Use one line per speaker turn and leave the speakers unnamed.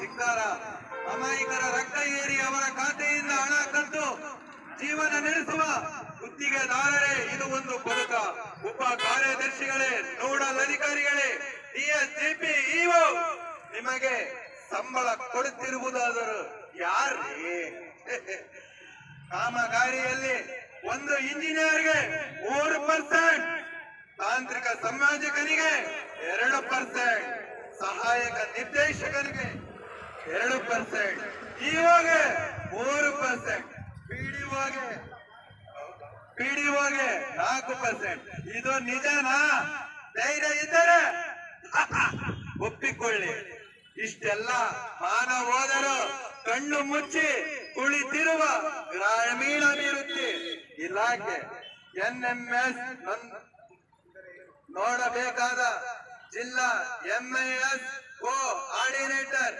ಧಿಕ್ಕಾರ. ಅಮಾಯಕರ ರಕ್ತ ಏರಿ ಅವರ ಖಾತೆಯಿಂದ ಹಣ ಕದ್ದು ಜೀವನ ನಡೆಸುವ ಗುತ್ತಿಗೆದಾರರೇ ಇದು ಒಂದು ಬದುಕ. ಉಪ ಕಾರ್ಯದರ್ಶಿಗಳೇ, ನೋಡಲ್ ಅಧಿಕಾರಿಗಳೇ, ಡಿಎಸ್ಜಿಪಿ, ಇಒ ನಿಮಗೆ ಸಂಬಳ ಕೊಡುತ್ತಿರುವುದಾದರೂ ಯಾರೇ? ಕಾಮಗಾರಿಯಲ್ಲಿ ಒಂದು ಇಂಜಿನಿಯರ್ಗೆ 3%, ತಾಂತ್ರಿಕ ಸಂಯೋಜಕನಿಗೆ 2%, ಸಹಾಯಕ ನಿರ್ದೇಶಕನಿಗೆ 2%, ಇಒಗೆ 3%, ಪಿಡಿಒಗೆ 4%. ಇದು ನಿಜನಾ? ಧೈರ್ಯ ಇದ್ದರೆ ಒಪ್ಪಿಕೊಳ್ಳಿ. ಇಷ್ಟೆಲ್ಲ ಮಾನವೋದರು ಕಣ್ಣು ಮುಚ್ಚಿ ಕುಳಿತಿರುವ ಗ್ರಾಮೀಣಾಭಿವೃದ್ಧಿ ಇಲಾಖೆ NMS ನೋಡಬೇಕಾದ ಜಿಲ್ಲಾ MIS ಕೋಆರ್ಡಿನೇಟರ್